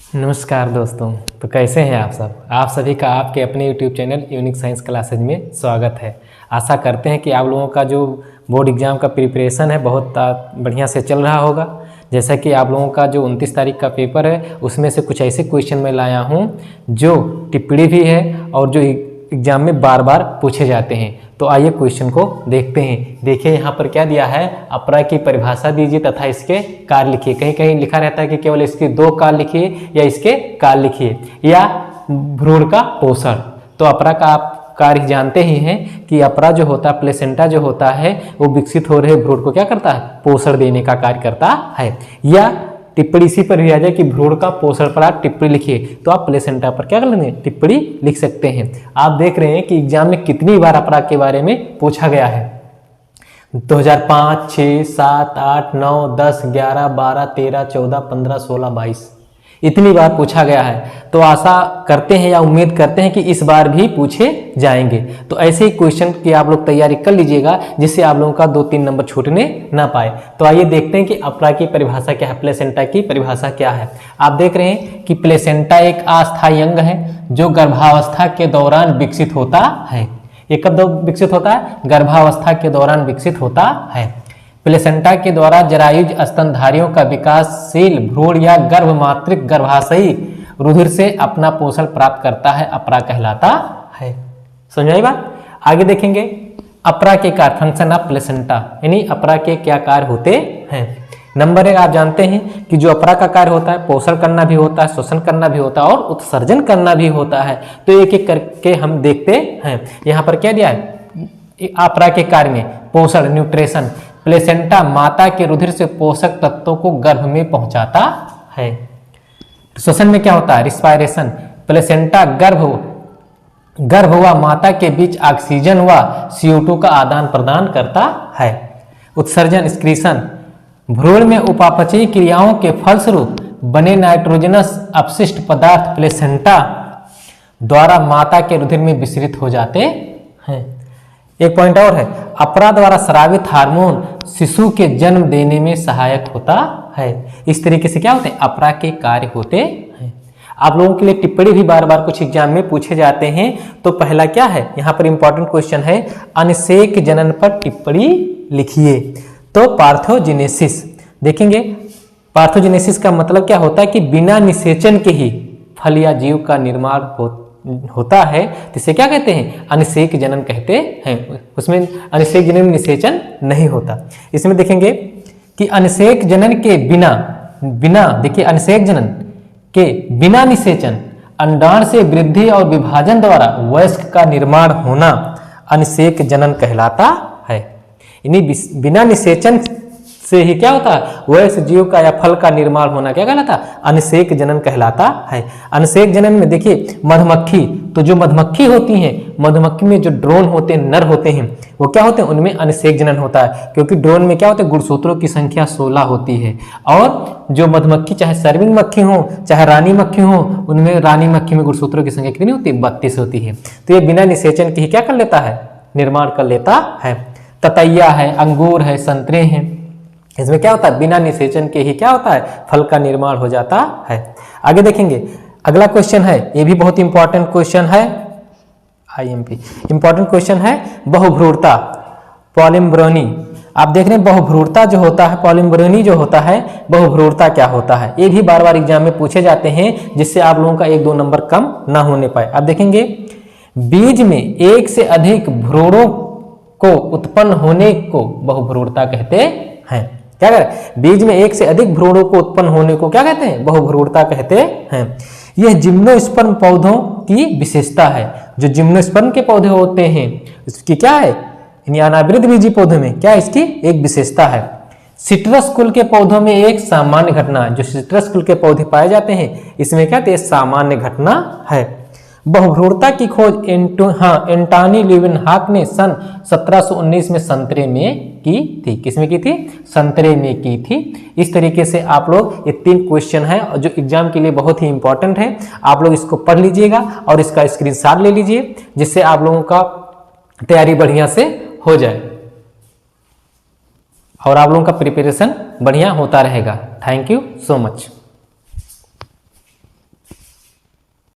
नमस्कार दोस्तों। तो कैसे हैं आप सब? आप सभी का आपके अपने YouTube channel unique science classes में स्वागत है। आशा करते हैं कि आप लोगों का जो बोर्ड एग्ज़ाम का प्रिपरेशन है बहुत बढ़िया से चल रहा होगा। जैसा कि आप लोगों का जो 29 तारीख का पेपर है उसमें से कुछ ऐसे क्वेश्चन मैं लाया हूँ जो टिप्पणी भी है और जो एग्ज़ाम में बार बार पूछे जाते हैं। तो आइए क्वेश्चन को देखते हैं। देखिए यहाँ पर क्या दिया है, अपरा की परिभाषा दीजिए तथा इसके कार्य लिखिए। कहीं कहीं लिखा रहता है कि केवल इसके 2 कार्य लिखिए या इसके कार्य लिखिए या भ्रूण का पोषण। तो अपरा का आप कार्य जानते ही हैं कि अपरा जो होता है, प्लेसेंटा जो होता है, वो विकसित हो रहे भ्रूण को क्या करता है, पोषण देने का कार्य करता है। या टिप्पणी इसी पर भी आ जाए कि भ्रूण का पोषण पर आप टिप्पणी लिखिए, तो आप प्लेसेंटा पर क्या कर लेंगे, टिप्पणी लिख सकते हैं। आप देख रहे हैं कि एग्जाम में कितनी बार अपरा के बारे में पूछा गया है। 2005, 6, 7, 8, 9, 10, 11, 12, 13, 14, 15, 16, 22 इतनी बार पूछा गया है। तो आशा करते हैं या उम्मीद करते हैं कि इस बार भी पूछे जाएंगे। तो ऐसे ही क्वेश्चन की आप लोग तैयारी कर लीजिएगा जिससे आप लोगों का 2-3 नंबर छूटने ना पाए। तो आइए देखते हैं कि अपरा की परिभाषा क्या है, प्लेसेंटा की परिभाषा क्या है। आप देख रहे हैं कि प्लेसेंटा एक अस्थायी अंग है जो गर्भावस्था के दौरान विकसित होता है। ये कब विकसित होता है? गर्भावस्था के दौरान विकसित होता है। प्लेसेंटा के द्वारा जरायुज स्तनधारियों का विकासशील भ्रूण या गर्भमातृक गर्भाशयी रुधिर से अपना पोषण प्राप्त करता है, अपरा कहलाता है। समझ आई बात? आगे देखेंगे अपरा के कार्य, फंक्शन ऑफ प्लेसेंटा, यानी अपरा के क्या कार्य होते हैं। नंबर 1 आप जानते हैं कि जो अपरा का कार्य होता है, पोषण करना भी होता है, शोषण करना भी होता है और उत्सर्जन करना भी होता है। तो एक एक करके हम देखते हैं। यहाँ पर क्या दिया है, अपरा के कार्य में पोषण, न्यूट्रिशन, प्लेसेंटा माता के रुधिर से पोषक तत्वों को गर्भ में पहुंचाता है। श्वसन में क्या होता है, रिस्पायरेशन, प्लेसेंटा गर्भ व माता के बीच ऑक्सीजन व CO2 का आदान प्रदान करता है। उत्सर्जन, एक्सक्रीशन, भ्रूण में उपापचयी क्रियाओं के फलस्वरूप बने नाइट्रोजनस अपशिष्ट पदार्थ प्लेसेंटा द्वारा माता के रुधिर में विसरित हो जाते हैं। एक पॉइंट और है, अपरा द्वारा स्रावित हार्मोन शिशु के जन्म देने में सहायक होता है। इस तरीके से क्या होते हैं, अपरा के कार्य होते हैं। आप लोगों के लिए टिप्पणी भी बार बार कुछ एग्जाम में पूछे जाते हैं। तो पहला क्या है, यहाँ पर इंपॉर्टेंट क्वेश्चन है, अनिषेक जनन पर टिप्पणी लिखिए। तो पार्थोजेनेसिस देखेंगे। पार्थोजेनेसिस का मतलब क्या होता है कि बिना निषेचन के ही फल या जीव का निर्माण होता है। तो इसे क्या कहते हैं, अनिषेक जनन कहते हैं। उसमें अनिषेक जनन में निषेचन नहीं होता। इसमें देखेंगे कि अनिषेक जनन के बिना देखिए, अनिषेक जनन के बिना निषेचन अंडाणु से वृद्धि और विभाजन द्वारा वयस्क का निर्माण होना अनिषेक जनन कहलाता है। यानी बिना निषेचन से ही क्या होता है, वयस्क जीव का या फल का निर्माण होना क्या कहलाता है, अनिषेक जनन कहलाता है। अनिषेक जनन में देखिए मधुमक्खी, तो जो मधुमक्खी होती हैं, मधुमक्खी में जो ड्रोन होते हैं, नर होते हैं, वो क्या होते हैं, उनमें अनिषेक जनन होता है। क्योंकि ड्रोन में क्या होता है, गुणसूत्रों की संख्या 16 होती है। और जो मधुमक्खी, चाहे सर्विंग मक्खी हो चाहे रानी मक्खी हो, उनमें रानी मक्खी में गुणसूत्रों की संख्या कितनी होती है, 32 होती है। तो ये बिना निषेचन के ही क्या कर लेता है, निर्माण कर लेता है। ततैया है, अंगूर है, संतरे हैं, इसमें क्या होता है, बिना निषेचन के ही क्या होता है, फल का निर्माण हो जाता है। आगे देखेंगे, अगला क्वेश्चन है, ये भी बहुत इंपॉर्टेंट क्वेश्चन है, IMP इंपॉर्टेंट क्वेश्चन है, बहुभ्रूणता, पॉलिम्ब्रोनी। आप देख रहे हैं बहुभ्रूणता जो होता है, पॉलिम्ब्रोनी जो होता है, बहुभ्रूणता क्या होता है, ये भी बार बार एग्जाम में पूछे जाते हैं, जिससे आप लोगों का 1-2 नंबर कम ना होने पाए। आप देखेंगे बीज में एक से अधिक भ्रूणों को उत्पन्न होने को बहुभ्रूणता कहते हैं। क्या करें, बीज में एक से अधिक भ्रूणों को उत्पन्न होने को क्या कहते हैं, बहुभ्रूणता कहते हैं। यह जिम्नोस्पर्म पौधों की विशेषता है। जो जिम्नोस्पर्म के पौधे होते हैं इसकी क्या है, अनावृत बीजी पौधों में क्या इसकी एक विशेषता है। सिट्रस कुल के पौधों में एक सामान्य घटना, जो सिट्रस कुल के पौधे पाए जाते हैं इसमें क्या है, सामान्य घटना है। बहुभ्रूणता की खोज एंटोनी लीवेनहॉक ने सन 1719 में संतरे में की थी। किसमें की थी, संतरे में की थी। इस तरीके से आप लोग, ये 3 क्वेश्चन है जो एग्जाम के लिए बहुत ही इंपॉर्टेंट है। आप लोग इसको पढ़ लीजिएगा और इसका स्क्रीनशॉट ले लीजिए, जिससे आप लोगों का तैयारी बढ़िया से हो जाए और आप लोगों का प्रिपरेशन बढ़िया होता रहेगा। Thank you so much.